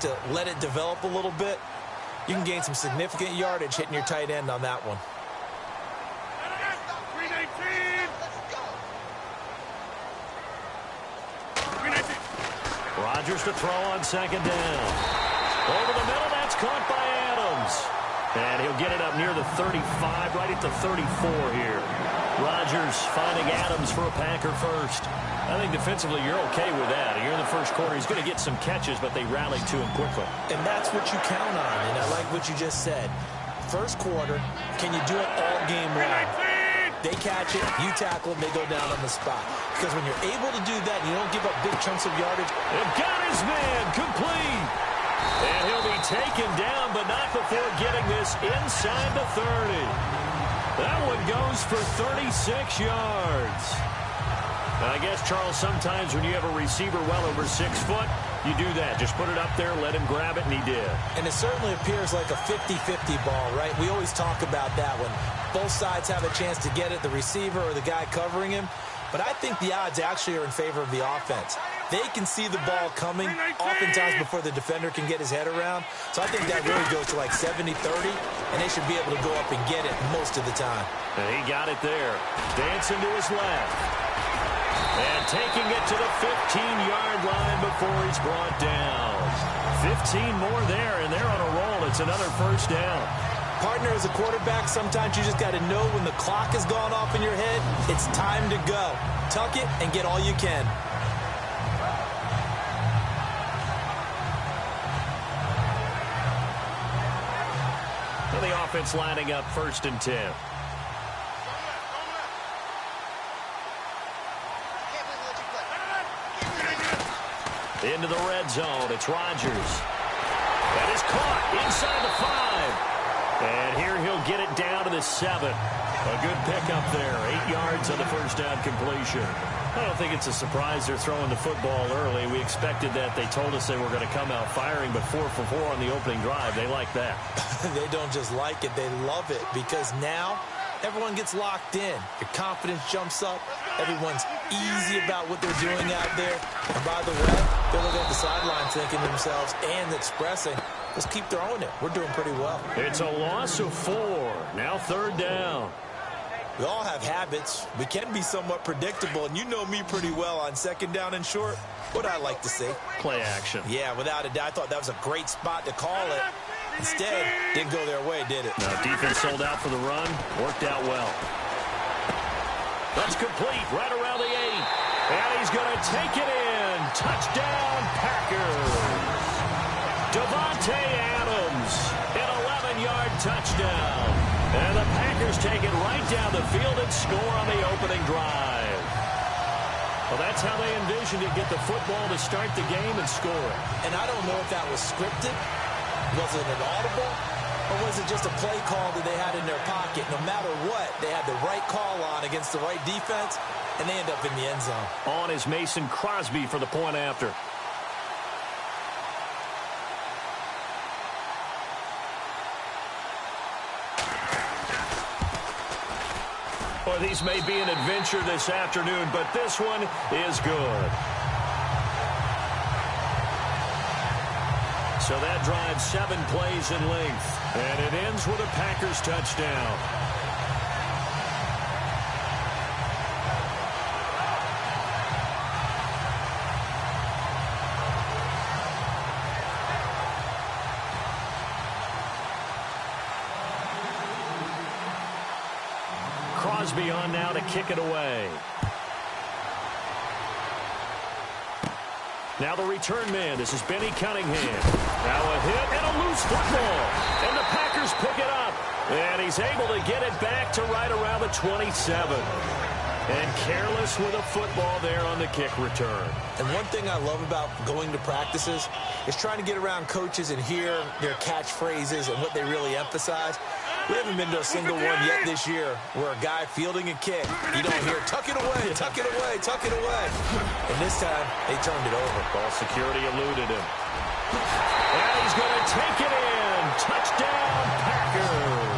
to let it develop a little bit, you can gain some significant yardage hitting your tight end on that one. Rodgers to throw on second down. Over the middle, that's caught by Adams. And he'll get it up near the 35, right at the 34 here. Rodgers finding Adams for a Packer first. I think defensively you're okay with that. You're in the first quarter. He's going to get some catches, but they rallied to him quickly. And that's what you count on, and I like what you just said. First quarter, can you do it all game long? They catch it, you tackle them, they go down on the spot. Because when you're able to do that and you don't give up big chunks of yardage. They've got his man complete. And he'll be taken down, but not before getting this inside the 30. That one goes for 36 yards. Now, I guess, Charles, sometimes when you have a receiver well over 6 foot, you do that. Just put it up there, let him grab it, and he did. And it certainly appears like a 50-50 ball, right? We always talk about that when both sides have a chance to get it, the receiver or the guy covering him. But I think the odds actually are in favor of the offense. They can see the ball coming oftentimes before the defender can get his head around. So I think that really goes to like 70-30, and they should be able to go up and get it most of the time. And he got it there. Dancing to his left. And taking it to the 15-yard line before he's brought down. 15 more there, and they're on a roll. It's another first down. Partner, as a quarterback, sometimes you just got to know when the clock has gone off in your head, it's time to go. Tuck it and get all you can. And the offense lining up 1st and 10. Into the red zone. It's Rodgers. That is caught inside the 5. And here he'll get it down to the 7. A good pickup there. 8 yards on the first down completion. I don't think it's a surprise they're throwing the football early. We expected that. They told us they were going to come out firing, but 4 for 4 on the opening drive. They like that. They don't just like it. They love it because now everyone gets locked in. Your confidence jumps up. Everyone's easy about what they're doing out there. And by the way, they're looking at the sideline thinking to themselves and expressing, just keep throwing it. We're doing pretty well. It's a loss of 4. Now 3rd down. We all have habits. We can be somewhat predictable, and you know me pretty well on 2nd down and short. What I like to see. Play action. Yeah, without a doubt. I thought that was a great spot to call it. Instead, didn't go their way, did it? No, defense sold out for the run. Worked out well. That's complete right around the 8. And he's going to take it in. Touchdown, Packers. Davante Adams, an 11-yard touchdown. And the Packers take it right down the field and score on the opening drive. Well, that's how they envisioned it, get the football to start the game and score it. And I don't know if that was scripted. Was it an audible? Or was it just a play call that they had in their pocket? No matter what, they had the right call on against the right defense, and they end up in the end zone. On is Mason Crosby for the point after. Boy, these may be an adventure this afternoon, but this one is good. So that drives 7 plays in length, and it ends with a Packers touchdown. Crosby on now to kick it away. Now the return man. This is Benny Cunningham. Now a hit and a loose football. And the Packers pick it up. And he's able to get it back to right around the 27. And careless with a football there on the kick return. And one thing I love about going to practices is trying to get around coaches and hear their catchphrases and what they really emphasize. We haven't been to a single one yet this year where a guy fielding a kick, you don't hear, tuck it away, tuck it away, tuck it away. And this time, they turned it over. Ball security eluded him. And he's going to take it in. Touchdown, Packers.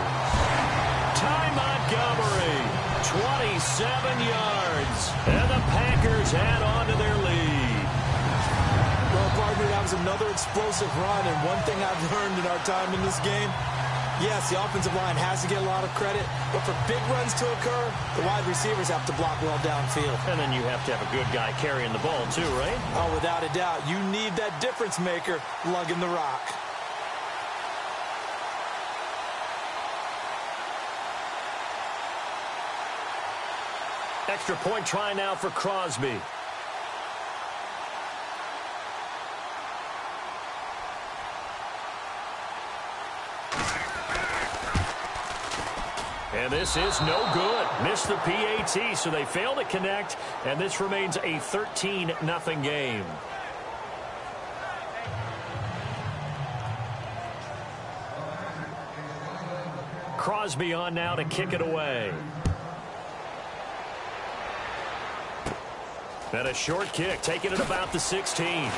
Ty Montgomery, 27 yards. And the Packers add on to their lead. Well, partner, that was a another explosive run. And one thing I've learned in our time in this game, yes, the offensive line has to get a lot of credit, but for big runs to occur, the wide receivers have to block well downfield. And then you have to have a good guy carrying the ball too, right? Oh, without a doubt. You need that difference maker lugging the rock. Extra point try now for Crosby. And this is no good. Missed the PAT, so they fail to connect, and this remains a 13-0 game. Crosby on now to kick it away. And a short kick, taking it about the 16. And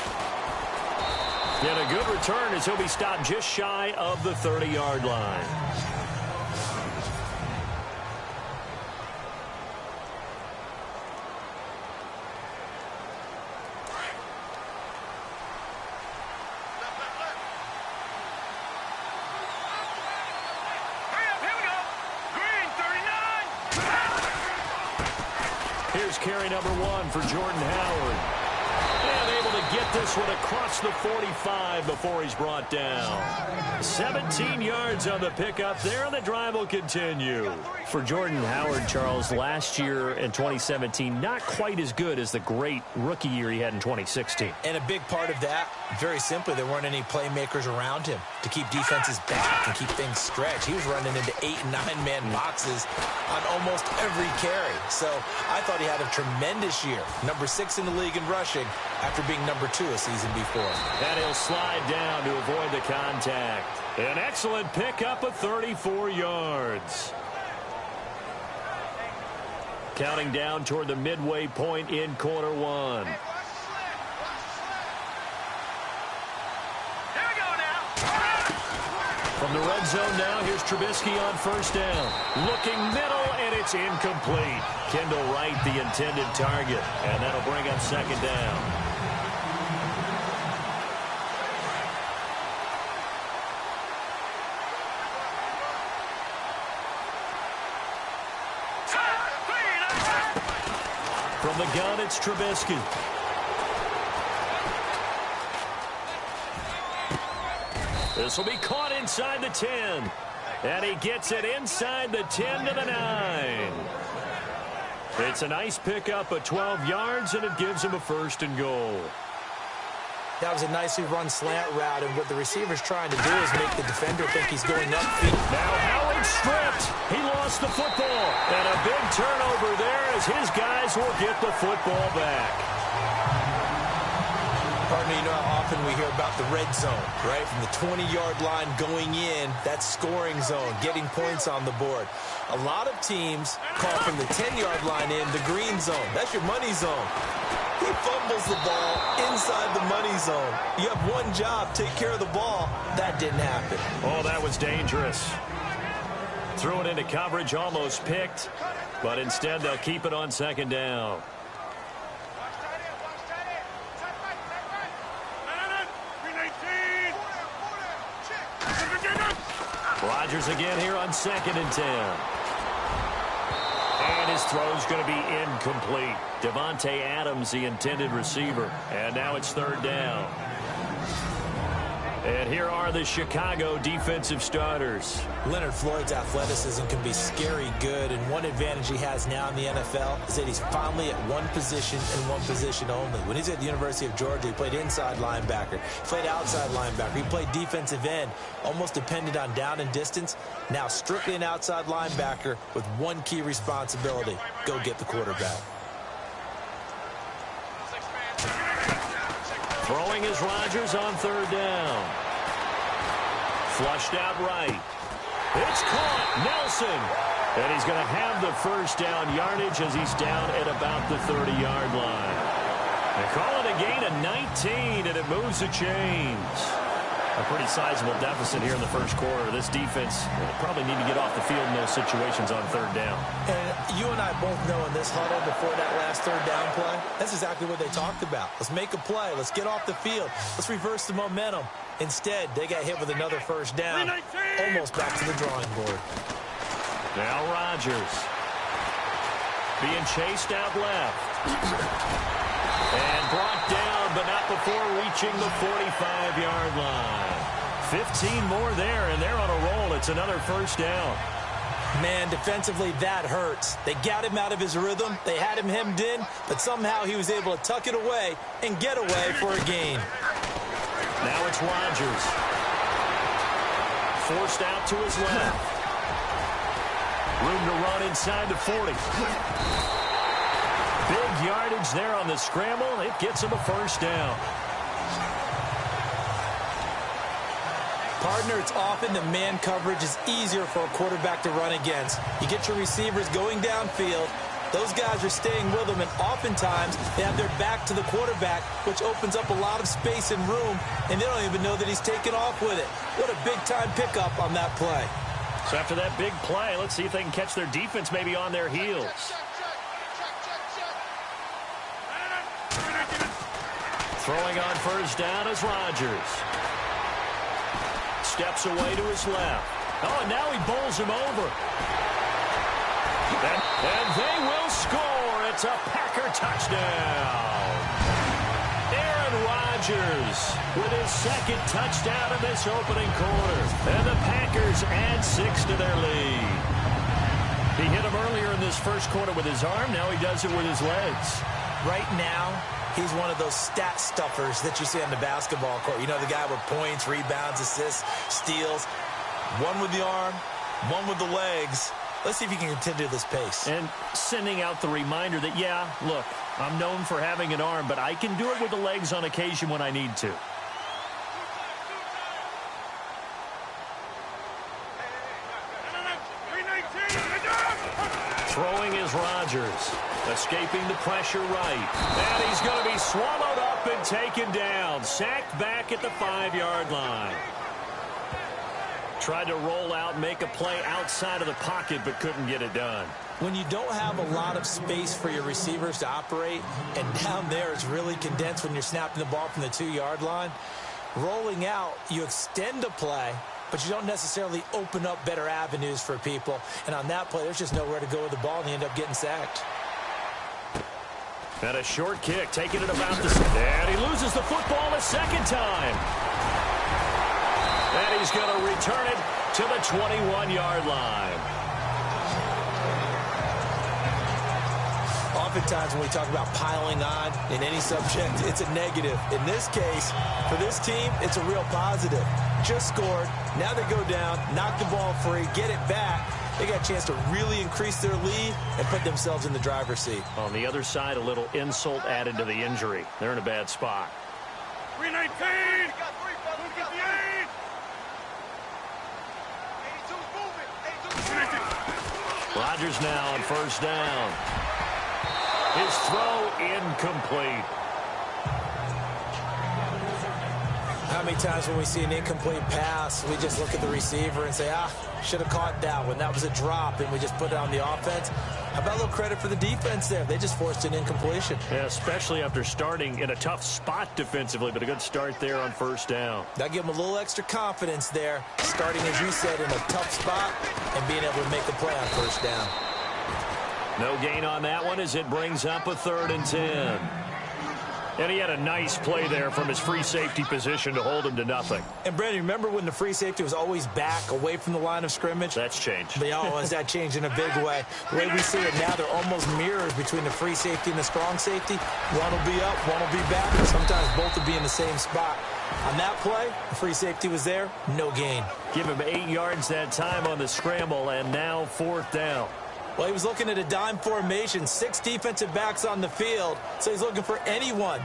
a good return as he'll be stopped just shy of the 30-yard line. Here's carry number 1 for Jordan Howard. And able to get this one across the 45 before he's brought down. 17 yards on the pickup there, and the drive will continue. For Jordan Howard, Charles, last year in 2017, not quite as good as the great rookie year he had in 2016. And a big part of that, very simply, there weren't any playmakers around him to keep defenses back and keep things stretched. He was running into 8- and 9-man boxes on almost every carry. So I thought he had a tremendous year. Number 6 in the league in rushing after being number 2 a season before. And he'll slide down to avoid the contact. An excellent pickup of 34 yards. Counting down toward the midway point in quarter 1. From the red zone now, here's Trubisky on first down. Looking middle, and it's incomplete. Kendall Wright, the intended target, and that'll bring up second down. From the gun, it's Trubisky. This will be caught inside the 10. And he gets it inside the 10 to the 9. It's a nice pickup of 12 yards, and it gives him a 1st and goal. That was a nicely run slant route, and what the receiver's trying to do is make the defender think he's going upfield. Now Howard stripped. He lost the football. And a big turnover there as his guys will get the football back. Partner, you know how often we hear about the red zone, right? From the 20-yard line going in, that's scoring zone, getting points on the board. A lot of teams call from the 10-yard line in the green zone. That's your money zone. He fumbles the ball inside the money zone. You have one job, take care of the ball. That didn't happen. Oh, that was dangerous. Threw it into coverage, almost picked, but instead they'll keep it on second down. Rodgers again here on 2nd and 10. And his throw's going to be incomplete. Devontae Adams, the intended receiver. And now it's 3rd down. And here are the Chicago defensive starters. Leonard Floyd's athleticism can be scary good, and one advantage he has now in the NFL is that he's finally at one position and one position only. When he's at the University of Georgia, he played inside linebacker, played outside linebacker, he played defensive end, almost depended on down and distance. Now strictly an outside linebacker with one key responsibility: go get the quarterback. Throwing is Rodgers on 3rd down. Flushed out right. It's caught. Nelson. And he's going to have the 1st down yardage as he's down at about the 30-yard line. They call it a gain of 19, and it moves the chains. A pretty sizable deficit here in the first quarter. This defense will probably need to get off the field in those situations on third down. And you and I both know in this huddle before that last third down play, that's exactly what they talked about. Let's make a play. Let's get off the field. Let's reverse the momentum. Instead, they got hit with another first down, almost back to the drawing board. Now Rodgers being chased out left. And brought down, but not before reaching the 45-yard line. 15 more there, and they're on a roll. It's another first down. Man, defensively, that hurts. They got him out of his rhythm. They had him hemmed in, but somehow he was able to tuck it away and get away for a gain. Now it's Rodgers. Forced out to his left. Room to run inside the 40. Big yardage there on the scramble. It gets him a first down. Partner, it's often the man coverage is easier for a quarterback to run against. You get your receivers going downfield. Those guys are staying with them, and oftentimes they have their back to the quarterback, which opens up a lot of space and room, and they don't even know that he's taken off with it. What a big-time pickup on that play. So after that big play, let's see if they can catch their defense maybe on their heels. Throwing on first down is Rodgers. Steps away to his left. Oh, and now he bowls him over. And they will score. It's a Packer touchdown. Aaron Rodgers with his second touchdown in this opening quarter. And the Packers add 6 to their lead. He hit him earlier in this first quarter with his arm. Now he does it with his legs. Right now, he's one of those stat stuffers that you see on the basketball court. You know, the guy with points, rebounds, assists, steals. One with the arm, one with the legs. Let's see if he can continue this pace. And sending out the reminder that, yeah, look, I'm known for having an arm, but I can do it with the legs on occasion when I need to. Throwing is Rodgers. Escaping the pressure right. And he's going to be swallowed up and taken down. Sacked back at the 5-yard line. Tried to roll out, make a play outside of the pocket, but couldn't get it done. When you don't have a lot of space for your receivers to operate, and down there it's really condensed when you're snapping the ball from the 2-yard line, rolling out, you extend a play, but you don't necessarily open up better avenues for people. And on that play, there's just nowhere to go with the ball, and you end up getting sacked. And a short kick, taking it about the... And he loses the football a second time. And he's going to return it to the 21-yard line. Oftentimes when we talk about piling on in any subject, it's a negative. In this case, for this team, it's a real positive. Just scored. Now they go down, knock the ball free, get it back. They got a chance to really increase their lead and put themselves in the driver's seat. On the other side, a little insult added to the injury. They're in a bad spot. 319! Rodgers now on first down. His throw incomplete. How many times when we see an incomplete pass, we just look at the receiver and say, should have caught that one. That was a drop, and we just put it on the offense. How about a little credit for the defense there? They just forced an incompletion. Yeah, especially after starting in a tough spot defensively, but a good start there on first down. That'll give them a little extra confidence there, starting, as you said, in a tough spot and being able to make a play on first down. No gain on that one as it brings up a 3rd and 10. And he had a nice play there from his free safety position to hold him to nothing. And, Brandon, remember when the free safety was always back, away from the line of scrimmage? That's changed. Has that changed in a big way? The way we see it now, they're almost mirrors between the free safety and the strong safety. One will be up, one will be back. Sometimes both will be in the same spot. On that play, the free safety was there, no gain. Give him 8 yards that time on the scramble, and now 4th down. Well, he was looking at a dime formation, 6 defensive backs on the field, so he's looking for anyone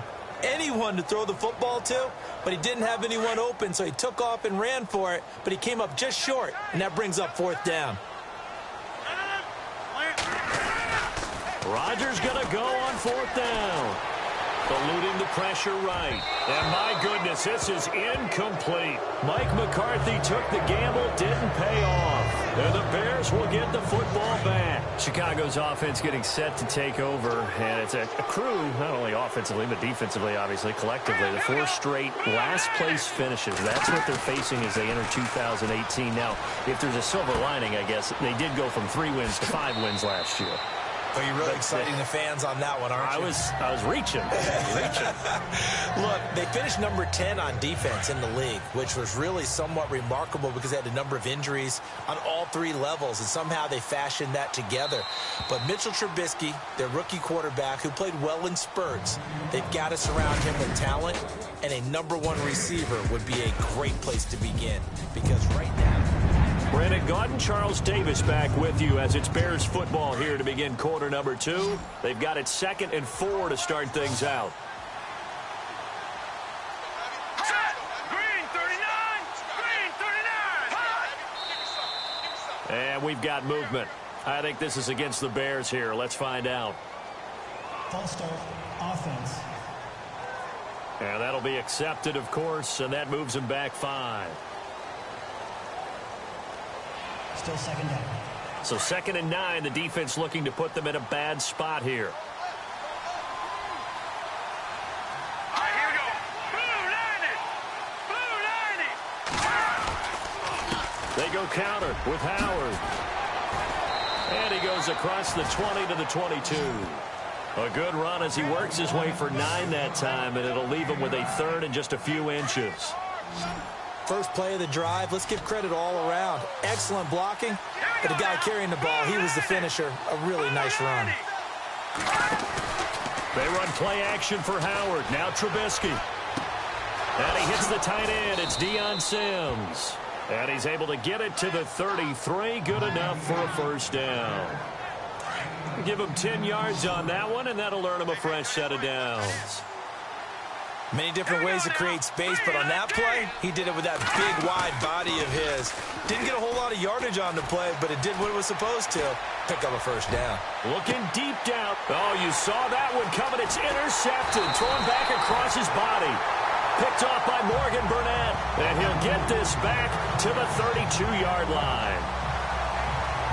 to throw the football to, but he didn't have anyone open, so he took off and ran for it, but he came up just short, and that brings up 4th down. Rodgers going to go on 4th down. eluding the pressure right. And my goodness, this is incomplete. Mike McCarthy took the gamble, didn't pay off. And the Bears will get the football back. Chicago's offense getting set to take over, and it's a crew, not only offensively, but defensively, obviously, collectively. The 4 straight last-place finishes. That's what they're facing as they enter 2018. Now, if there's a silver lining, I guess, they did go from 3 wins to 5 wins last year. Oh, you're really exciting the fans on that one, aren't you? I was reaching. Look, they finished number 10 on defense in the league, which was really somewhat remarkable because they had a number of injuries on all 3 levels, and somehow they fashioned that together. But Mitchell Trubisky, their rookie quarterback, who played well in spurts, they've got to surround him with talent, and a number 1 receiver would be a great place to begin because right now, Brandon Gaudin, Charles Davis back with you as it's Bears football here to begin quarter number 2. They've got it 2nd and 4 to start things out. Green 39! Green 39! And we've got movement. I think this is against the Bears here. Let's find out. False start, offense. And that'll be accepted, of course, and that moves them back 5. Still 2nd down. So 2nd and 9, the defense looking to put them in a bad spot here. All right, here we go. Blue 90! Blue 90! They go counter with Howard. And he goes across the 20 to the 22. A good run as he works his way for 9 that time, and it'll leave him with a 3rd and just a few inches. first play of the drive, let's give credit all around. Excellent blocking, but the guy carrying the ball, he was the finisher. A really nice run. They run play action for Howard. Now Trubisky. And he hits the tight end. It's Deion Sims. And he's able to get it to the 33. Good enough for a first down. Give him 10 yards on that one, and that'll earn him a fresh set of downs. Many different ways to create space, but on that play, he did it with that big, wide body of his. Didn't get a whole lot of yardage on the play, but it did what it was supposed to. Pick up a first down. Looking deep down. Oh, you saw that one coming. It's intercepted. Thrown back across his body. Picked off by Morgan Burnett. And he'll get this back to the 32-yard line.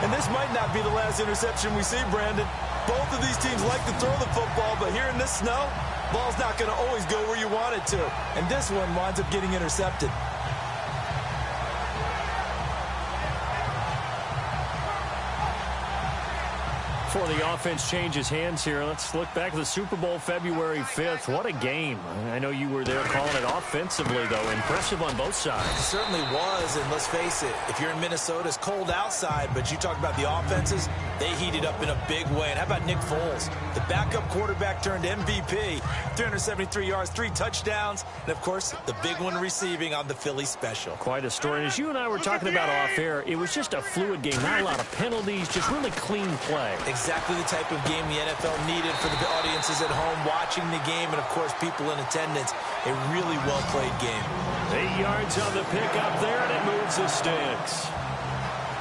And this might not be the last interception we see, Brandon. Both of these teams like to throw the football, but here in this snow, ball's not going to always go where you want it to. And this one winds up getting intercepted. Before the offense changes hands here, let's look back at the Super Bowl February 5th. What a game. I know you were there calling it offensively, though. Impressive on both sides. It certainly was, and let's face it, if you're in Minnesota, it's cold outside, but you talk about the offenses, they heated up in a big way. And how about Nick Foles? The backup quarterback turned MVP, 373 yards, 3 touchdowns, and, of course, the big one receiving on the Philly special. Quite a story. And as you and I were talking about off air, it was just a fluid game. Not a lot of penalties, just really clean play. Exactly the type of game the NFL needed for the audiences at home watching the game and, of course, people in attendance. A really well-played game. 8 yards on the pickup there, and it moves the sticks.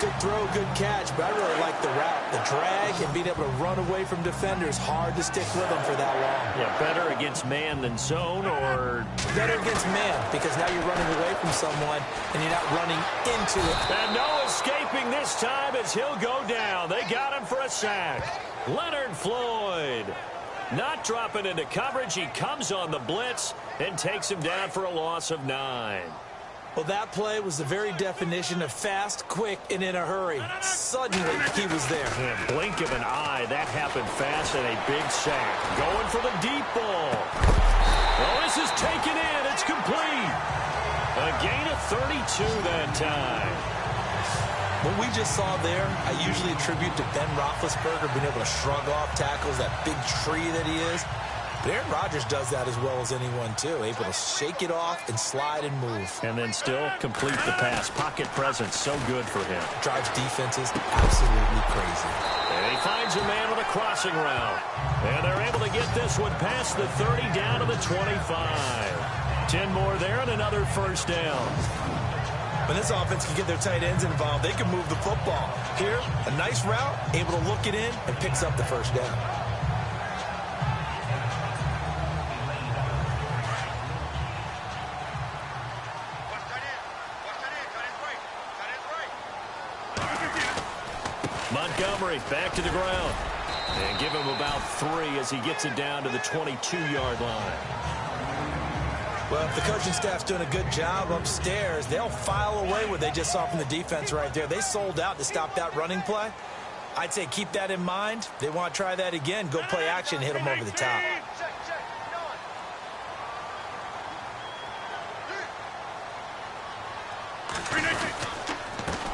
Good throw, good catch, but I really like the route. The drag and being able to run away from defenders. Hard to stick with them for that long. Yeah, better against man than zone, or better against man, because now you're running away from someone and you're not running into it. And no escaping this time as he'll go down. They got him for a sack. Leonard Floyd not dropping into coverage. He comes on the blitz and takes him down for a loss of 9. Well, that play was the very definition of fast, quick, and in a hurry. Suddenly, he was there. In a blink of an eye, that happened fast, and a big sack. Going for the deep ball. Well, this is taken in. It's complete. A gain of 32 that time. What we just saw there, I usually attribute to Ben Roethlisberger being able to shrug off tackles, that big tree that he is. But Aaron Rodgers does that as well as anyone, too. Able to shake it off and slide and move. And then still complete the pass. Pocket presence, so good for him. Drives defenses absolutely crazy. And he finds a man on a crossing route. And they're able to get this one past the 30 down to the 25. 10 more there and another first down. When this offense can get their tight ends involved, they can move the football. Here, a nice route, able to look it in, and picks up the first down. Montgomery back to the ground. And give him about 3 as he gets it down to the 22-yard line. Well, if the coaching staff's doing a good job upstairs, they'll file away what they just saw from the defense right there. They sold out to stop that running play. I'd say keep that in mind. They want to try that again. Go play action, hit them over the top.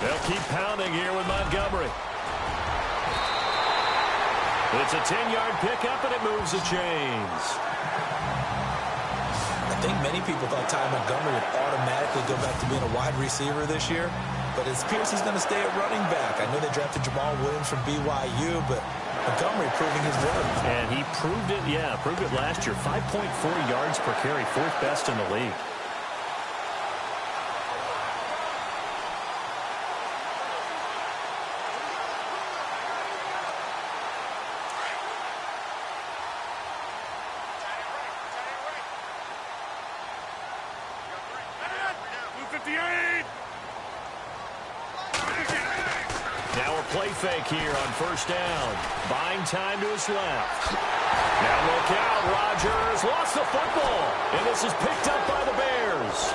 They'll keep pounding here with Montgomery. It's a 10-yard pickup, and it moves the chains. I think many people thought Ty Montgomery would automatically go back to being a wide receiver this year, but it appears he's going to stay at running back. I know they drafted Jamal Williams from BYU, but Montgomery proving his worth. And he proved it, proved it last year. 5.4 yards per carry, 4th best in the league. Now a play fake here on first down. Buying time to his left. Now look out, Rodgers lost the football. And this is picked up by the Bears.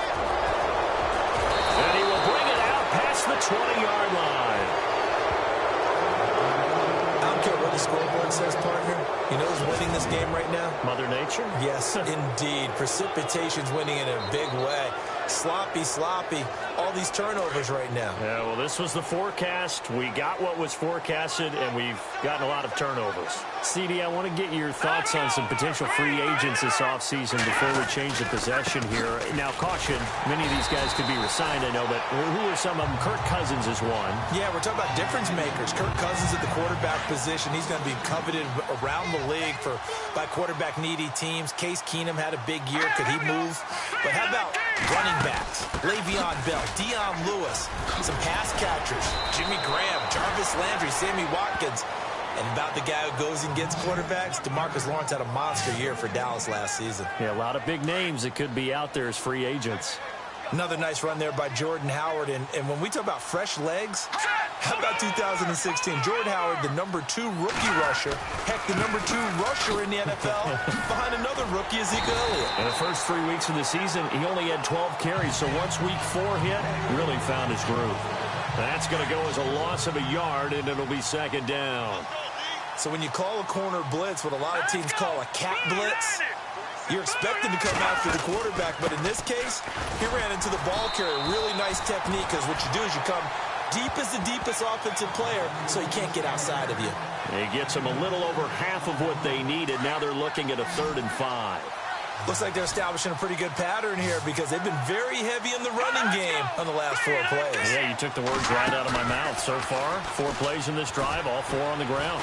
And he will bring it out past the 20-yard line. I don't care what the scoreboard says, partner. You know who's winning this game right now? Mother Nature? Yes, indeed. Precipitation's winning in a big way. Sloppy. All these turnovers right now. Yeah, well, this was the forecast. We got what was forecasted, and we've gotten a lot of turnovers. CD, I want to get your thoughts on some potential free agents this offseason before we change the possession here. Now, caution, many of these guys could be resigned, I know, but who are some of them? Kirk Cousins is one. Yeah, we're talking about difference makers. Kirk Cousins at the quarterback position. He's going to be coveted around the league by quarterback-needy teams. Case Keenum had a big year. Could he move? But how about running backs? Le'Veon Bell, Dion Lewis, some pass catchers, Jimmy Graham, Jarvis Landry, Sammy Watkins. And about the guy who goes and gets quarterbacks, DeMarcus Lawrence had a monster year for Dallas last season. Yeah, a lot of big names that could be out there as free agents. Another nice run there by Jordan Howard. And when we talk about fresh legs, how about 2016? Jordan Howard, the #2 rookie rusher. Heck, the #2 rusher in the NFL behind another rookie, Ezekiel Elliott. In the first 3 weeks of the season, he only had 12 carries. So once week 4 hit, really found his groove. That's going to go as a loss of a yard, and it'll be second down. So when you call a corner blitz, what a lot of teams call a cat blitz, you're expected to come after the quarterback. But in this case, he ran into the ball carrier. Really nice technique, because what you do is you come deep as the deepest offensive player, so he can't get outside of you. He gets them a little over half of what they needed. Now they're looking at a 3rd and 5. Looks like they're establishing a pretty good pattern here, because they've been very heavy in the running game on the last 4 plays. Yeah, you took the words right out of my mouth. So far, 4 plays in this drive, all 4 on the ground.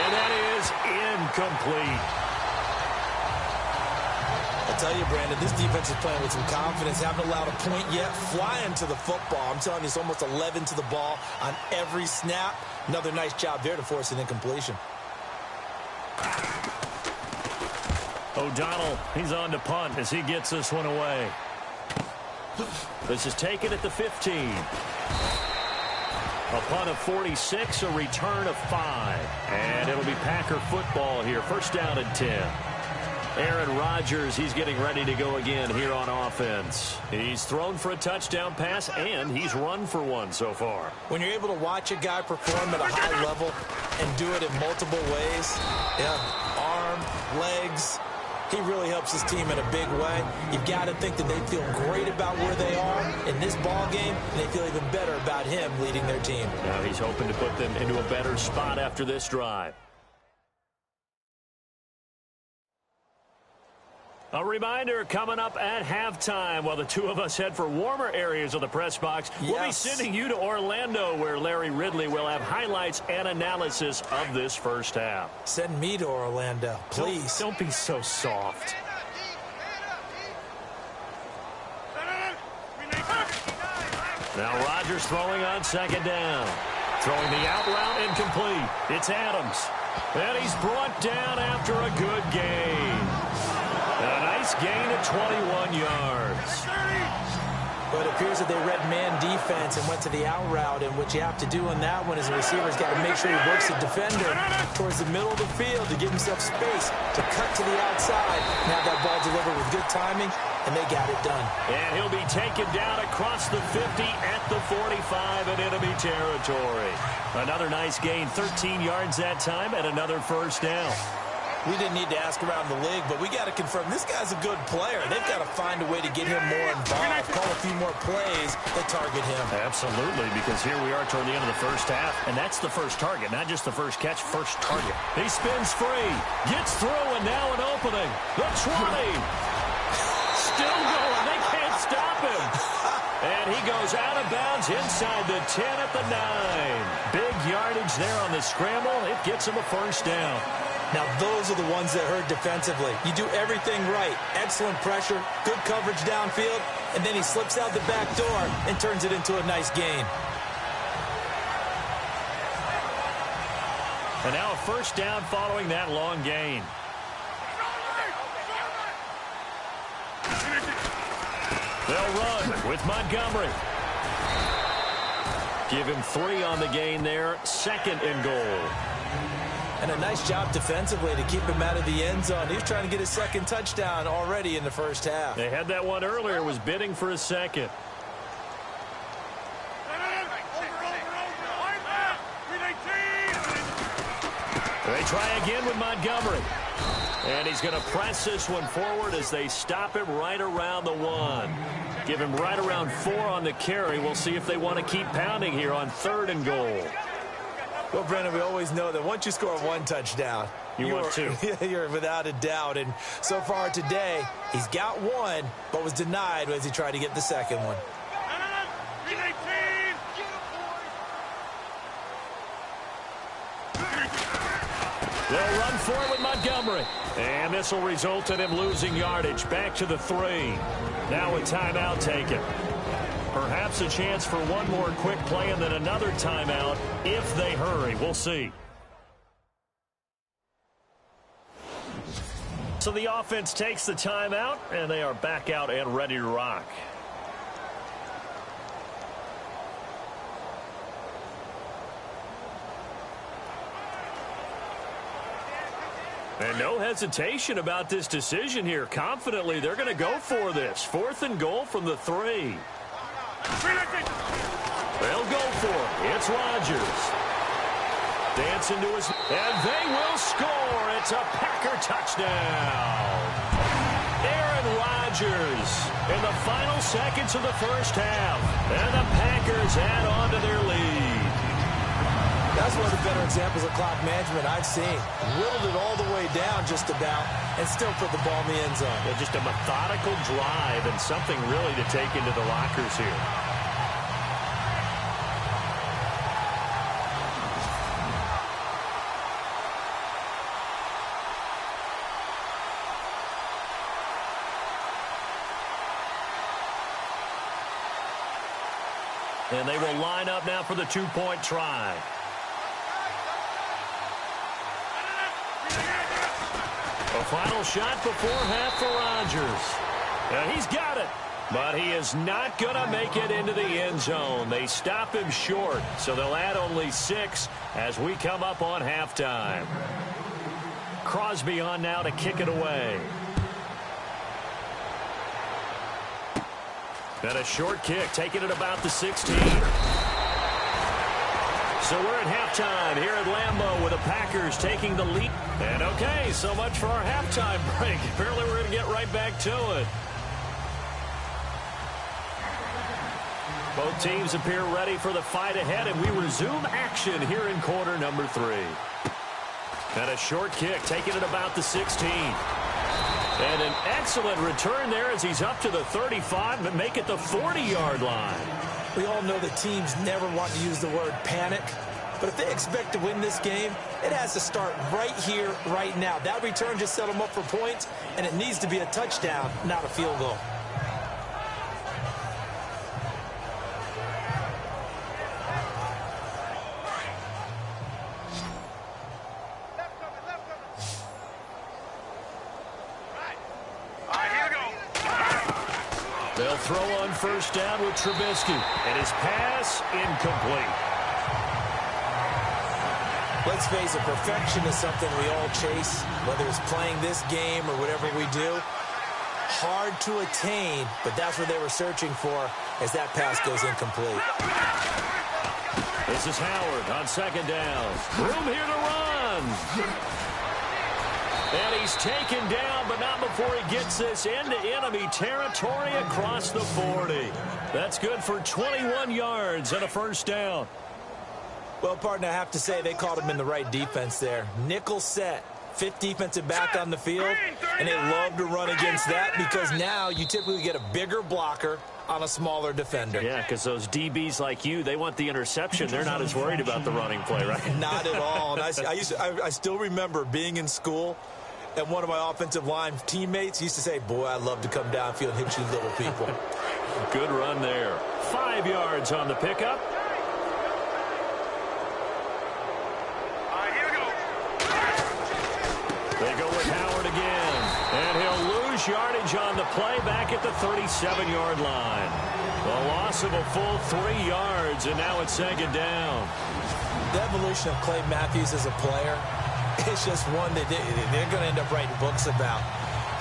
And that is incomplete. I tell you, Brandon, this defense is playing with some confidence. Haven't allowed a point yet. Flying to the football. I'm telling you, it's almost 11 to the ball on every snap. Another nice job there to force an incompletion. O'Donnell, he's on to punt as he gets this one away. This is taken at the 15. A punt of 46, a return of 5. And it'll be Packer football here. First down and 10. Aaron Rodgers, he's getting ready to go again here on offense. He's thrown for a touchdown pass, and he's run for one so far. When you're able to watch a guy perform at a high level and do it in multiple ways, arm, legs, he really helps his team in a big way. You've got to think that they feel great about where they are in this ball game, and they feel even better about him leading their team. Now he's hoping to put them into a better spot after this drive. A reminder coming up at halftime while the two of us head for warmer areas of the press box. Yes. We'll be sending you to Orlando, where Larry Ridley will have highlights and analysis of this first half. Send me to Orlando, please. Don't be so soft. Now Rodgers throwing on second down. Throwing the out route incomplete. It's Adams. And he's brought down after a good gain. A nice gain of 21 yards. But it appears that they read man defense and went to the out route, and what you have to do in that one is the receiver's got to make sure he works the defender towards the middle of the field to give himself space to cut to the outside and have that ball delivered with good timing, and they got it done. And he'll be taken down across the 50 at the 45 in enemy territory. Another nice gain, 13 yards that time, and another first down. We didn't need to ask around the league, but we got to confirm this guy's a good player. They've got to find a way to get him more involved, call a few more plays that target him. Absolutely, because here we are toward the end of the first half, and that's the first target, not just the first catch, first target. He spins free, gets through, and now an opening. The 20. Still going. They can't stop him. And he goes out of bounds inside the 10 at the 9. Big yardage there on the scramble. It gets him a first down. Now, those are the ones that hurt defensively. You do everything right. Excellent pressure, good coverage downfield, and then he slips out the back door and turns it into a nice gain. And now a first down following that long gain. They'll run with Montgomery. Give him 3 on the gain there. 2nd and goal. And a nice job defensively to keep him out of the end zone. He was trying to get his 2nd touchdown already in the first half. They had that one earlier, was bidding for a 2nd. They try again with Montgomery. And he's going to press this one forward as they stop him right around the 1. Give him right around 4 on the carry. We'll see if they want to keep pounding here on 3rd and goal. Well, Brendan, we always know that once you score 1 touchdown, you want 2. You're without a doubt. And so far today, he's got 1, but was denied as he tried to get the 2nd one. They'll run forward with Montgomery. And this will result in him losing yardage back to the 3. Now a timeout taken. Perhaps a chance for one more quick play and then another timeout if they hurry. We'll see. So the offense takes the timeout, and they are back out and ready to rock. And no hesitation about this decision here. Confidently, they're going to go for this. 4th and goal from the 3. They'll go for it. It's Rodgers. Dancing to his... And they will score. It's a Packer touchdown. Aaron Rodgers in the final seconds of the first half. And the Packers add on to their lead. That's one of the better examples of clock management I've seen. Whittled it all the way down just about and still put the ball in the end zone. Yeah, just a methodical drive and something really to take into the lockers here. And they will line up now for the 2-point try. A final shot before half for Rodgers. And he's got it. But he is not going to make it into the end zone. They stop him short, so they'll add only 6 as we come up on halftime. Crosby on now to kick it away. And a short kick, taking it about the 16. So we're at halftime here at Lambeau with the Packers taking the lead. And okay, so much for our halftime break. Apparently we're going to get right back to it. Both teams appear ready for the fight ahead, and we resume action here in quarter number 3. And a short kick, taking it about the 16. And an excellent return there as he's up to the 35, but make it the 40-yard line. We all know that teams never want to use the word panic, but if they expect to win this game, it has to start right here, right now. That return just set them up for points, and it needs to be a touchdown, not a field goal. They'll throw on first down with Trubisky. And his pass incomplete. Let's face it, perfection is something we all chase, whether it's playing this game or whatever we do. Hard to attain, but that's what they were searching for as that pass goes incomplete. This is Howard on second down. Room here to run. And he's taken down, but not before he gets this into enemy territory across the 40. That's good for 21 yards and a first down. Well, partner, I have to say they called him in the right defense there. Nickel set, fifth defensive back on the field, and they love to run against that because now you typically get a bigger blocker on a smaller defender. Yeah, because those DBs like you, they want the interception. They're not as worried about the running play, right? Not at all. And I still remember being in school, and one of my offensive line teammates used to say, boy, I'd love to come downfield and hit you little people. Good run there. 5 yards on the pickup. They go with Howard again, and he'll lose yardage on the play back at the 37-yard line. A loss of a full 3 yards, and now it's second down. The evolution of Clay Matthews as a player, it's just one that they're going to end up writing books about.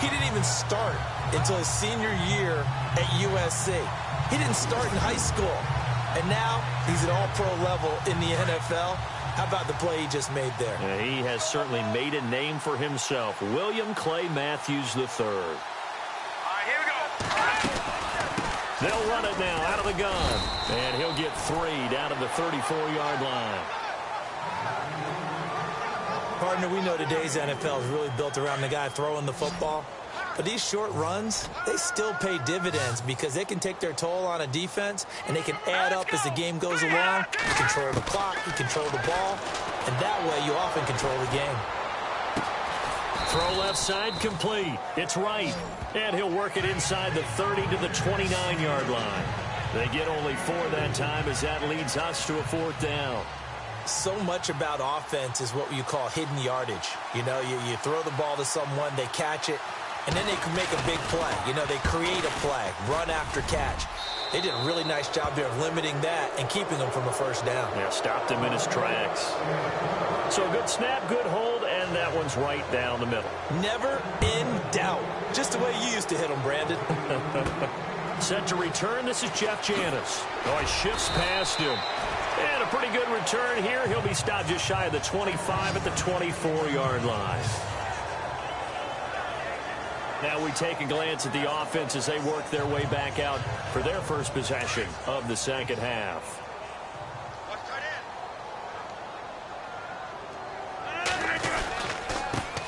He didn't even start until his senior year at USC. He didn't start in high school, and now he's at all-pro level in the NFL. How about the play he just made there? Yeah, he has certainly made a name for himself. William Clay Matthews III. All right, here we go. They'll run it now out of the gun. And he'll get 3 down to the 34-yard line. Partner, we know today's NFL is really built around the guy throwing the football. But these short runs, they still pay dividends because they can take their toll on a defense and they can add up as the game goes along. You control the clock, you control the ball, and that way you often control the game. Throw left side complete. It's right. And he'll work it inside the 30 to the 29-yard line. They get only 4 that time as that leads us to a 4th down. So much about offense is what you call hidden yardage. You know, you throw the ball to someone, they catch it, and then they can make a big play. You know, they create a play, run after catch. They did a really nice job there of limiting that and keeping him from a first down. Yeah, stopped him in his tracks. So good snap, good hold, and that one's right down the middle. Never in doubt. Just the way you used to hit him, Brandon. Set to return, this is Jeff Janis. Oh, he shifts past him. And a pretty good return here. He'll be stopped just shy of the 25 at the 24-yard line. Now we take a glance at the offense as they work their way back out for their first possession of the second half.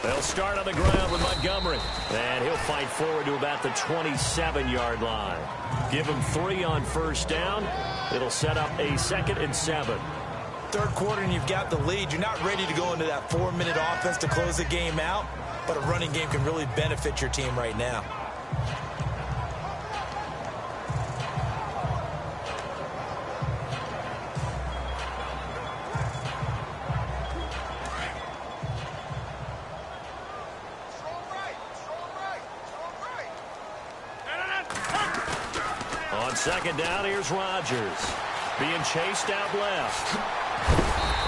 They'll start on the ground with Montgomery. And he'll fight forward to about the 27-yard line. Give him 3 on first down. It'll set up a 2nd and 7. Third quarter and you've got the lead. You're not ready to go into that 4-minute offense to close the game out. But a running game can really benefit your team right now. On second down, here's Rodgers. Being chased out left.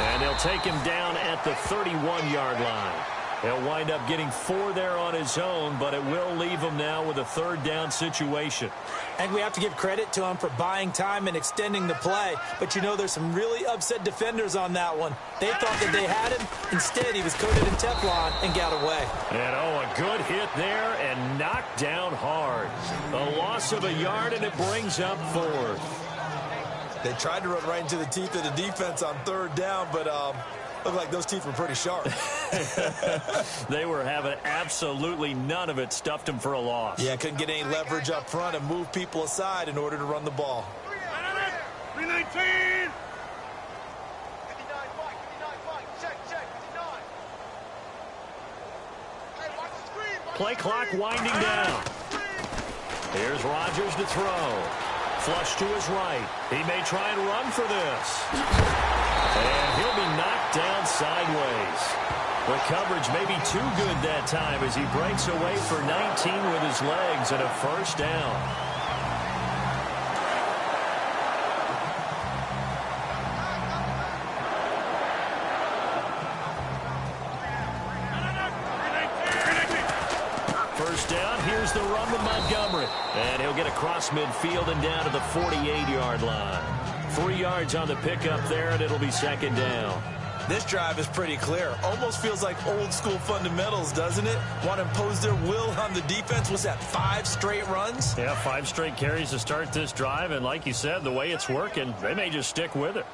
And they'll take him down at the 31-yard line. He'll wind up getting 4 there on his own, but it will leave him now with a 3rd down situation. And we have to give credit to him for buying time and extending the play. But, you know, there's some really upset defenders on that one. They thought that they had him. Instead, he was coated in Teflon and got away. And, oh, a good hit there and knocked down hard. A loss of a yard, and it brings up 4th. They tried to run right into the teeth of the defense on 3rd down, but looked like those teeth were pretty sharp. They were having absolutely none of it. Stuffed him for a loss. Yeah, couldn't get any leverage up front and move people aside in order to run the ball. 319. Play clock winding down. Here's Rodgers to throw. Flush to his right. He may try and run for this. And he'll be knocked down sideways. The coverage may be too good that time as he breaks away for 19 with his legs and a first down. down. Here's the run with Montgomery. And he'll get across midfield and down to the 48-yard line. 3 yards on the pickup there, and it'll be second down. This drive is pretty clear. Almost feels like old-school fundamentals, doesn't it? Want to impose their will on the defense. Was that 5 straight runs? Yeah, 5 straight carries to start this drive, and like you said, the way it's working, they may just stick with it.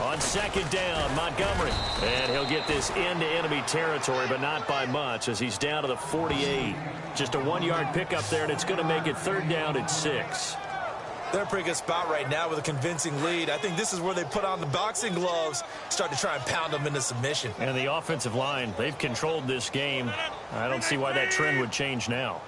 On second down, Montgomery. And he'll get this into enemy territory, but not by much as he's down to the 48. Just a 1-yard pickup there, and it's going to make it 3rd down and 6. They're in a pretty good spot right now with a convincing lead. I think this is where they put on the boxing gloves, start to try and pound them into submission. And the offensive line, they've controlled this game. I don't see why that trend would change now.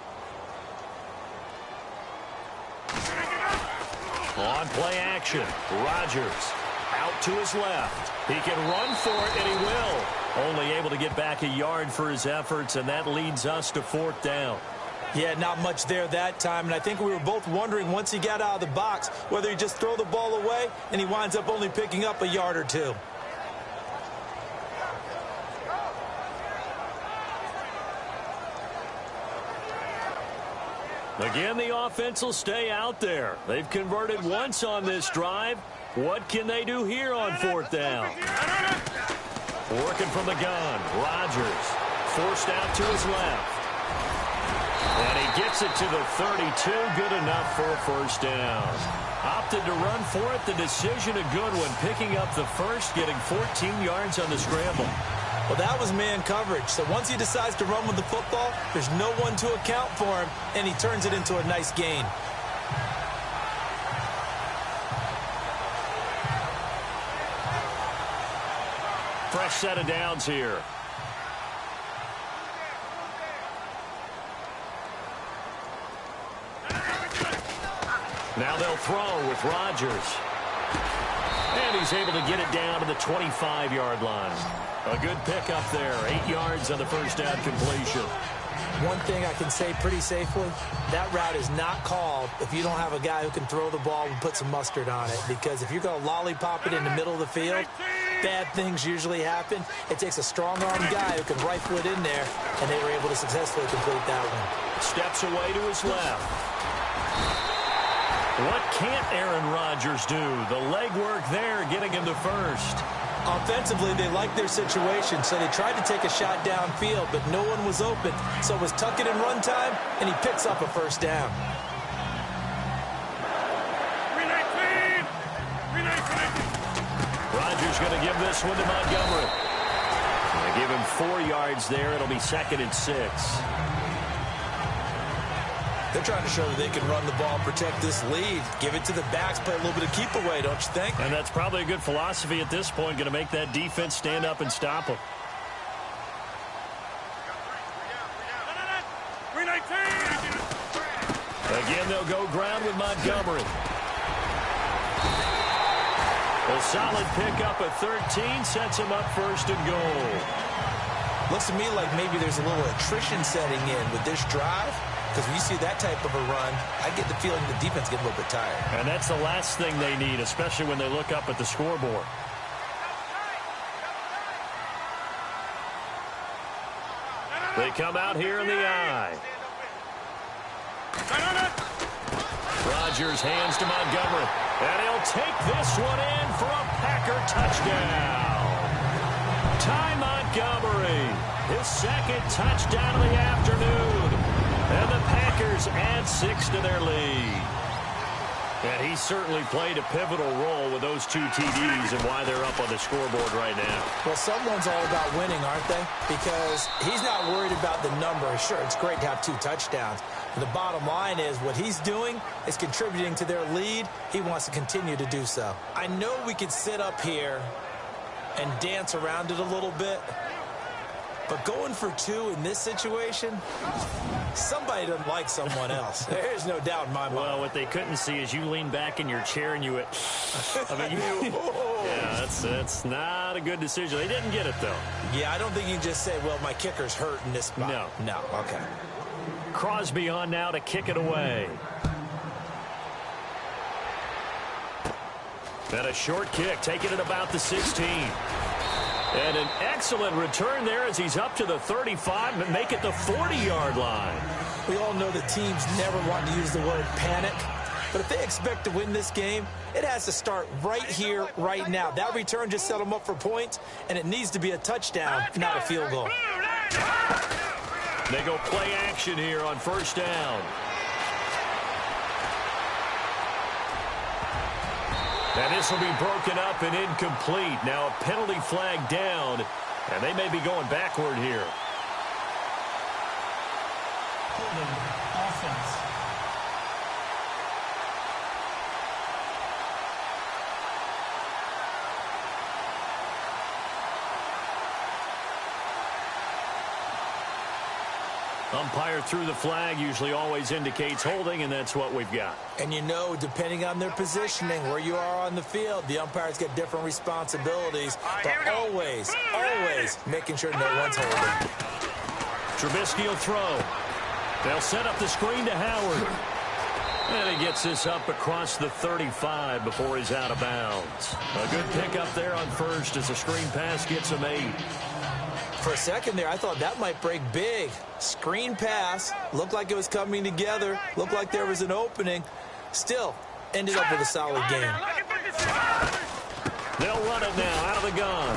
On play action, Rodgers out to his left. He can run for it, and he will. Only able to get back a yard for his efforts, and that leads us to 4th down. Yeah, not much there that time, and I think we were both wondering once he got out of the box whether he'd just throw the ball away, and he winds up only picking up a yard or 2. Again, the offense will stay out there. They've converted once on this drive. What can they do here on 4th down? Working from the gun, Rodgers forced out to his left. And he gets it to the 32, good enough for a 1st down. Opted to run for it, the decision a good one, picking up the first, getting 14 yards on the scramble. Well, that was man coverage, so once he decides to run with the football, there's no one to account for him, and he turns it into a nice gain. Fresh set of downs here. Now they'll throw with Rodgers. And he's able to get it down to the 25-yard line. A good pickup there. 8 yards on the 1st down completion. One thing I can say pretty safely, that route is not called if you don't have a guy who can throw the ball and put some mustard on it. Because if you're going to lollipop it in the middle of the field, bad things usually happen. It takes a strong-armed guy who can rifle it in there, and they were able to successfully complete that one. Steps away to his left. What can't Aaron Rodgers do? The legwork there getting him the first. Offensively, they liked their situation, so they tried to take a shot downfield, but no one was open. So it was tuck it and run time, and he picks up a 1st down. Rodgers going to give this one to Montgomery. They give him 4 yards there. It'll be 2nd and 6. They're trying to show that they can run the ball, protect this lead, give it to the backs, play a little bit of keep away, don't you think? And that's probably a good philosophy at this point, going to make that defense stand up and stop them. Again, they'll go ground with Montgomery. A solid pickup at 13 sets him up 1st and goal. Looks to me like maybe there's a little attrition setting in with this drive. Because when you see that type of a run, I get the feeling the defense gets a little bit tired. And that's the last thing they need, especially when they look up at the scoreboard. They come out here in the eye. Rodgers hands to Montgomery. And he'll take this one in for a Packer touchdown. Ty Montgomery, his 2nd touchdown of the afternoon. And the Packers add 6 to their lead. And he certainly played a pivotal role with those 2 TDs and why they're up on the scoreboard right now. Well, someone's all about winning, aren't they? Because he's not worried about the number. Sure, it's great to have 2 touchdowns. But the bottom line is what he's doing is contributing to their lead. He wants to continue to do so. I know we could sit up here and dance around it a little bit. But going for 2 in this situation, somebody doesn't like someone else. There's no doubt in my mind. Well, what they couldn't see is you lean back in your chair and you went, yeah, that's not a good decision. They didn't get it, though. Yeah, I don't think you can just say, well, my kicker's hurt in this spot. No, okay. Crosby on now to kick it away. And a short kick, taking it about the 16. And an excellent return there as he's up to the 35 and make it the 40-yard line. We all know the teams never want to use the word panic, but if they expect to win this game, it has to start right here, right now. That return just set them up for points, and it needs to be a touchdown, not a field goal. They go play action here on first down. And this will be broken up and incomplete. Now a penalty flag down, and they may be going backward here. Holding offense. Umpire threw the flag, usually always indicates holding, and that's what we've got. And you know, depending on their positioning, where you are on the field, the umpires get different responsibilities, but always making sure no one's holding. Trubisky will throw. They'll set up the screen to Howard. And he gets this up across the 35 before he's out of bounds. A good pickup there on first as the screen pass gets him 8. For a second there, I thought that might break big. Screen pass, looked like it was coming together, looked like there was an opening. Still, ended up with a solid game. They'll run it now out of the gun.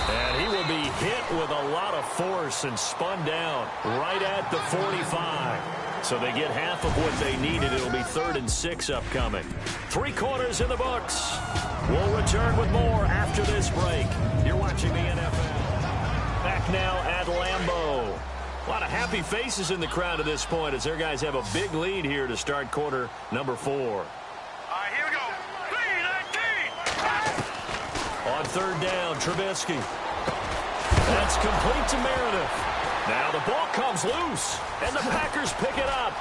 And he will be hit with a lot of force and spun down right at the 45. So they get half of what they needed. It'll be 3rd and 6 upcoming. 3 quarters in the books. We'll return with more after this break. You're watching the NFL. Back now at Lambeau. A lot of happy faces in the crowd at this point as their guys have a big lead here to start quarter number 4. All right, here we go. 3-19. On 3rd down, Trubisky. That's complete to Meredith. Now the ball comes loose, and the Packers pick it up.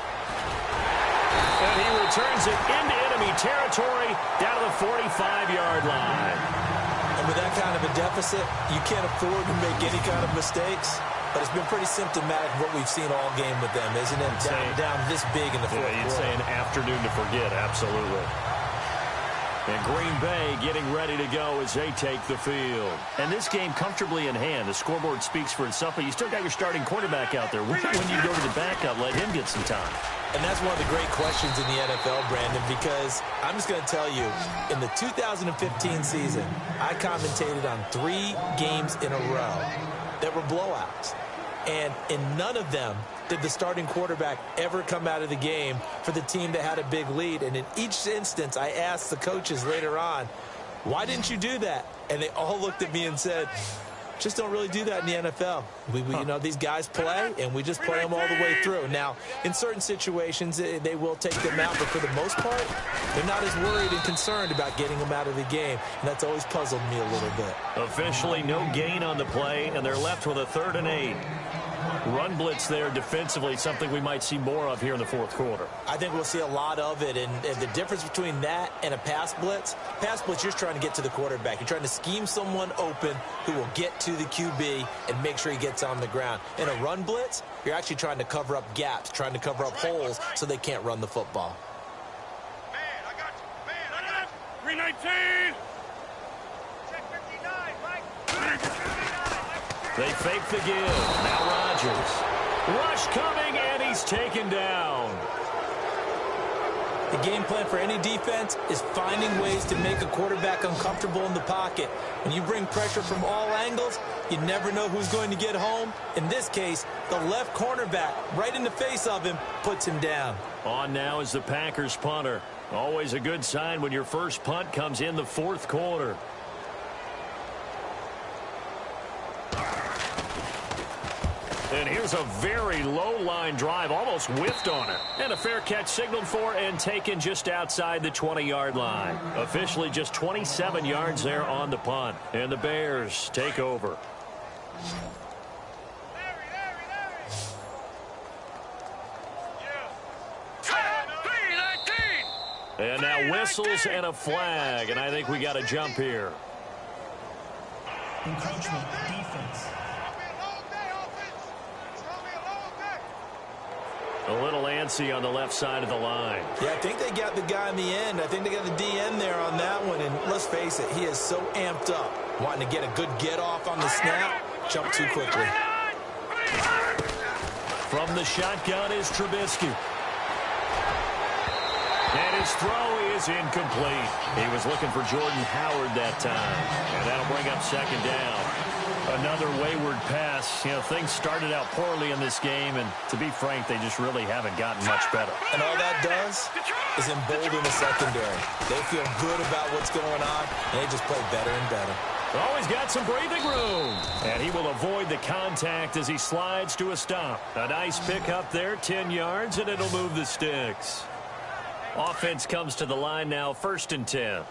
And he returns it into enemy territory down to the 45-yard line. And with that kind of a deficit, you can't afford to make any kind of mistakes. But it's been pretty symptomatic of what we've seen all game with them, isn't it? Down this big in the fourth quarter. You'd say an afternoon to forget, absolutely. And Green Bay getting ready to go as they take the field. And this game comfortably in hand. The scoreboard speaks for itself, but you still got your starting quarterback out there. When you go to the backup, let him get some time. And that's one of the great questions in the NFL, Brandon, because I'm just going to tell you, in the 2015 season, I commentated on 3 games in a row that were blowouts. And in none of them did the starting quarterback ever come out of the game for the team that had a big lead. And in each instance, I asked the coaches later on, why didn't you do that? And they all looked at me and said, just don't really do that in the NFL. You know, these guys play, and we just play them all the way through. Now, in certain situations, they will take them out, but for the most part, they're not as worried and concerned about getting them out of the game, and that's always puzzled me a little bit. Officially, no gain on the play, and they're left with a 3rd and 8. Run blitz there defensively, something we might see more of here in the fourth quarter. I think we'll see a lot of it, and the difference between that and a pass blitz, you're just trying to get to the quarterback. You're trying to scheme someone open who will get to the QB and make sure he gets on the ground. In a run blitz, you're actually trying to cover up gaps, trying to cover up holes so they can't run the football. Man, I got you. Man, I got you. 3-19. Check 59, Mike. They fake the give. Now Rodgers. Rush coming, and he's taken down. The game plan for any defense is finding ways to make a quarterback uncomfortable in the pocket. When you bring pressure from all angles, you never know who's going to get home. In this case, the left cornerback, right in the face of him, puts him down. On now is the Packers punter. Always a good sign when your first punt comes in the fourth quarter. And here's a very low-line drive, almost whiffed on it. And a fair catch signaled for and taken just outside the 20-yard line. Officially just 27 yards there on the punt. And the Bears take over. And now whistles and a flag, and I think we got a jump here. Encroachment, defense. A little answer Yancey on the left side of the line. Yeah, I think they got the guy in the end. I think they got the DN there on that one. And let's face it, he is so amped up, wanting to get a good get-off on the snap, jump too quickly. From the shotgun is Trubisky. And his throw is incomplete. He was looking for Jordan Howard that time. And that'll bring up second down. Another wayward pass. You know, things started out poorly in this game, and to be frank, they just really haven't gotten much better. And all that does is embolden the secondary. They feel good about what's going on, and they just play better and better. Oh, he's got some breathing room. And he will avoid the contact as he slides to a stop. A nice pick up there, 10 yards, and it'll move the sticks. Offense comes to the line now, 1st and 10. Here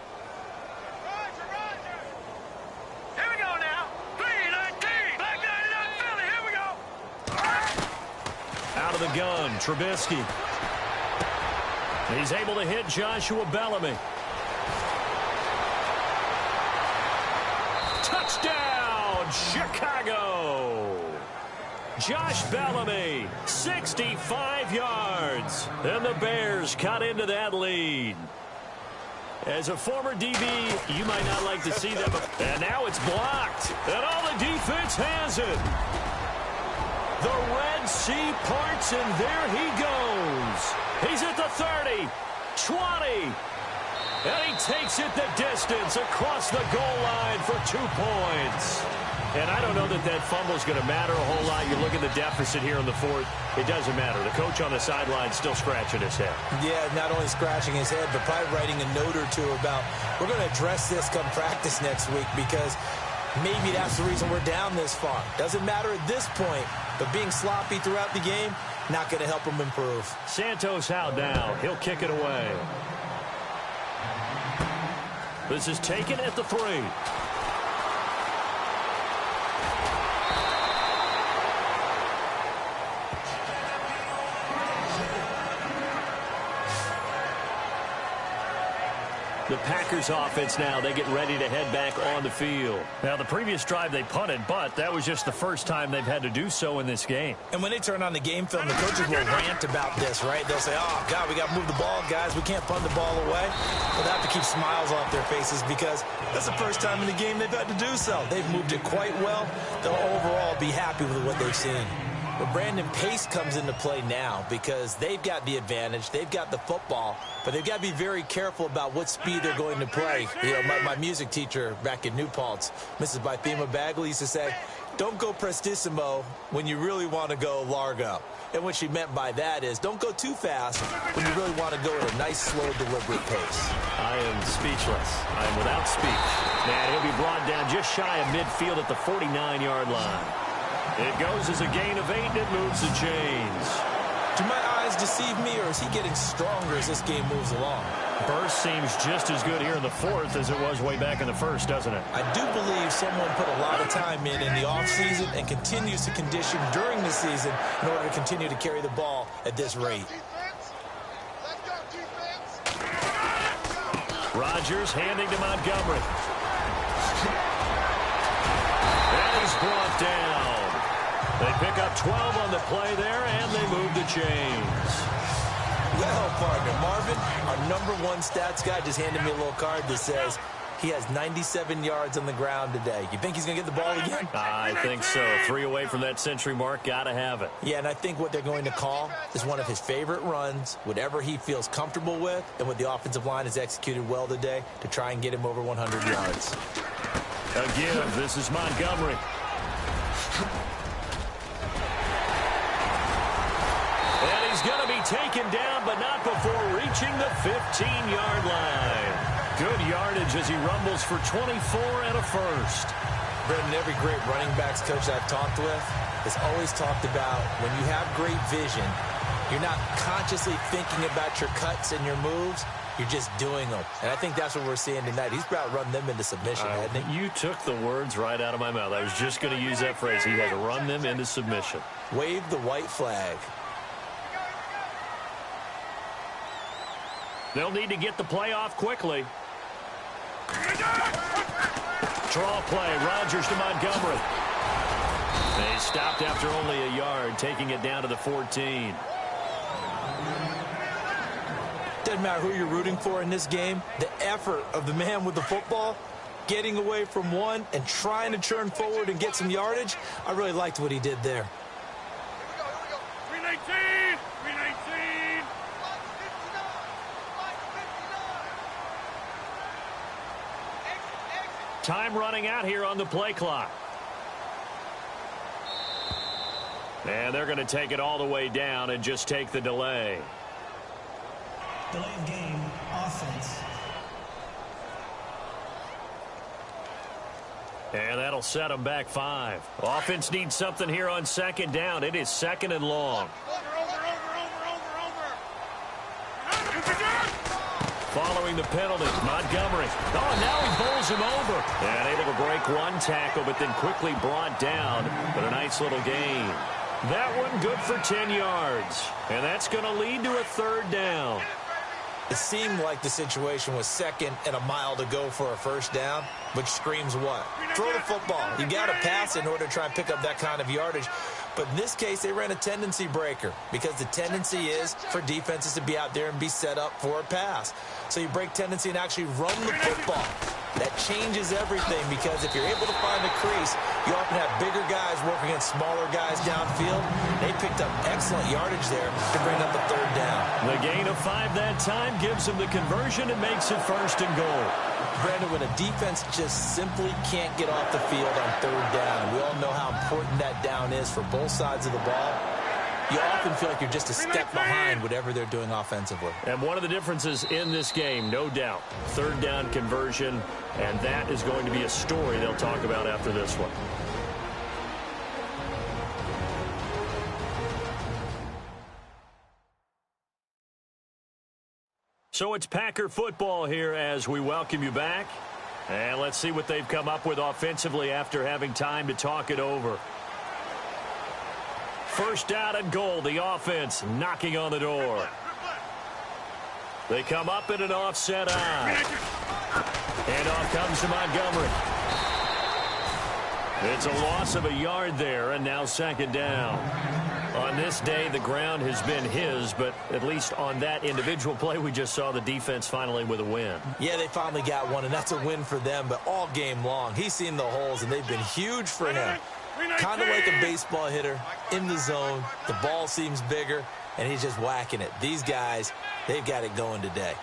we go now. 3-19. Black 99 Philly. Here we go. Out of the gun, Trubisky. He's able to hit Joshua Bellamy. Touchdown, Chicago! Josh Bellamy, 65 yards. And the Bears cut into that lead. As a former DB, you might not like to see them. And now it's blocked. And all the defense has it. The Red Sea parts, and there he goes. He's at the 30, 20. And he takes it the distance across the goal line for 2 points. And I don't know that that fumble is going to matter a whole lot. You look at the deficit here in the 4th. It doesn't matter. The coach on the sideline still scratching his head. Yeah, not only scratching his head, but probably writing a note or two about, we're going to address this come practice next week, because maybe that's the reason we're down this far. Doesn't matter at this point, but being sloppy throughout the game, not going to help him improve. Santos out now. He'll kick it away. This is taken at the 3. The Packers offense now, they get ready to head back on the field. Now, the previous drive they punted, but that was just the first time they've had to do so in this game. And when they turn on the game film, the coaches will rant about this, right? They'll say, oh, God, we got to move the ball, guys. We can't punt the ball away. But they have to keep smiles off their faces, because that's the first time in the game they've had to do so. They've moved it quite well. They'll overall be happy with what they've seen. But Brandon, pace comes into play now, because they've got the advantage. They've got the football, but they've got to be very careful about what speed they're going to play. You know, my music teacher back in New Paltz, Mrs. Bythema Bagley, used to say, don't go prestissimo when you really want to go largo. And what she meant by that is, don't go too fast when you really want to go at a nice, slow, deliberate pace. I am speechless. I am without speech. Man, he'll be brought down just shy of midfield at the 49-yard line. It goes as a gain of 8, and it moves the chains. Do my eyes deceive me, or is he getting stronger as this game moves along? Burst seems just as good here in the 4th as it was way back in the 1st, doesn't it? I do believe someone put a lot of time in the offseason and continues to condition during the season in order to continue to carry the ball at this rate. Rodgers handing to Montgomery. And he's brought down. They pick up 12 on the play there, and they move the chains. Well, partner, Marvin, our #1 stats guy just handed me a little card that says he has 97 yards on the ground today. You think he's going to get the ball again? I think so. 3 away from that century mark. Got to have it. Yeah, and I think what they're going to call is one of his favorite runs, whatever he feels comfortable with, and what the offensive line has executed well today to try and get him over 100 yards. Again, this is Montgomery. And he's going to be taken down, but not before reaching the 15-yard line. Good yardage as he rumbles for 24 and a first. Brendan, every great running backs coach I've talked with has always talked about when you have great vision, you're not consciously thinking about your cuts and your moves. You're just doing them. And I think that's what we're seeing tonight. He's about to run them into submission, hasn't he? You took the words right out of my mouth. I was just going to use that phrase. He has run them into submission. Wave the white flag. They'll need to get the play off quickly. Draw play. Rodgers to Montgomery. They stopped after only a yard, taking it down to the 14. doesn't matter who you're rooting for in this game, the effort of the man with the football, getting away from one and trying to churn forward and get some yardage, I really liked what he did there. Here we go. 319! 319! Time running out here on the play clock. And they're going to take it all the way down and just take the delay. Delay of game, offense. And that'll set them back 5. Offense needs something here on second down. It is second and long. Over. Following the penalty, Montgomery. Oh, now he bowls him over. And able to break one tackle, but then quickly brought down. But a nice little gain. That one good for 10 yards. And that's going to lead to a third down. It seemed like the situation was second and a mile to go for a first down, which screams what? Throw the football. You got to pass in order to try and pick up that kind of yardage. But in this case, they ran a tendency breaker because the tendency is for defenses to be out there and be set up for a pass. So you break tendency and actually run the football. That changes everything because if you're able to find a crease, you often have bigger guys working against smaller guys downfield. They picked up excellent yardage there to bring up a third down. The gain of 5 that time gives them the conversion and makes it first and goal. Brandon, when a defense just simply can't get off the field on third down, we all know how important that down is for both sides of the ball. You often feel like you're just a step behind whatever they're doing offensively. And one of the differences in this game, no doubt, third down conversion, and that is going to be a story they'll talk about after this one. So it's Packer football here as we welcome you back. And let's see what they've come up with offensively after having time to talk it over. First down and goal, the offense knocking on the door. They come up in an offset eye. And off comes to Montgomery. It's a loss of a yard there, and now second down. On this day, the ground has been his, but at least on that individual play, we just saw the defense finally with a win. Yeah, they finally got one, and that's a win for them, but all game long, he's seen the holes, and they've been huge for him. Kind of like a baseball hitter in the zone. The ball seems bigger, and he's just whacking it. These guys, they've got it going today.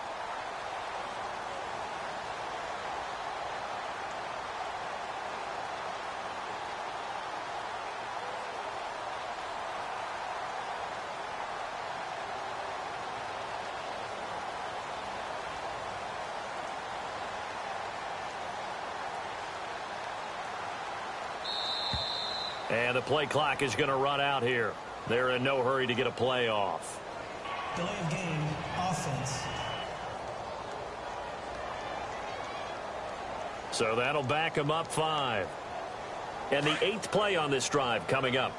And the play clock is going to run out here. They're in no hurry to get a play off. Delay of game, offense. So that'll back them up 5. And the 8th play on this drive coming up.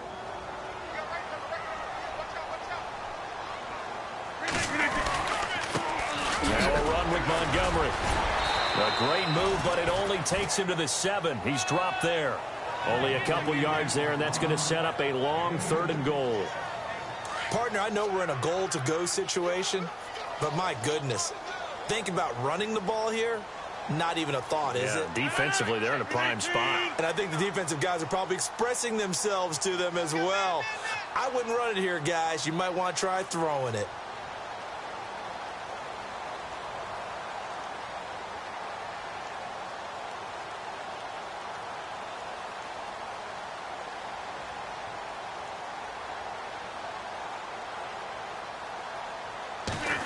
Now a run with Montgomery. A great move, but it only takes him to the 7. He's dropped there. Only a couple yards there, and that's going to set up a long third and goal. Partner, I know we're in a goal-to-go situation, but my goodness, think about running the ball here. Not even a thought, is it? Defensively, they're in a prime spot. And I think the defensive guys are probably expressing themselves to them as well. I wouldn't run it here, guys. You might want to try throwing it.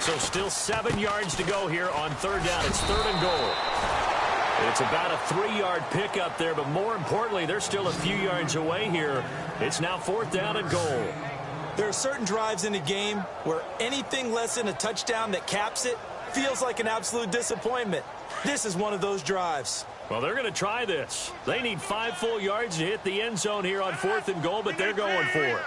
So still 7 yards to go here on third down. It's third and goal. It's about a 3-yard pickup there, but more importantly, they're still a few yards away here. It's now fourth down and goal. There are certain drives in a game where anything less than a touchdown that caps it feels like an absolute disappointment. This is one of those drives. Well, they're going to try this. They need 5 full yards to hit the end zone here on fourth and goal, but they're going for it.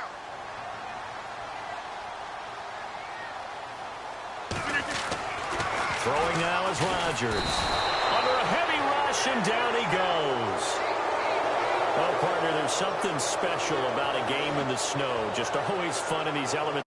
Throwing now is Rodgers. Under a heavy rush, and down he goes. Well, partner, there's something special about a game in the snow. Just always fun in these elements.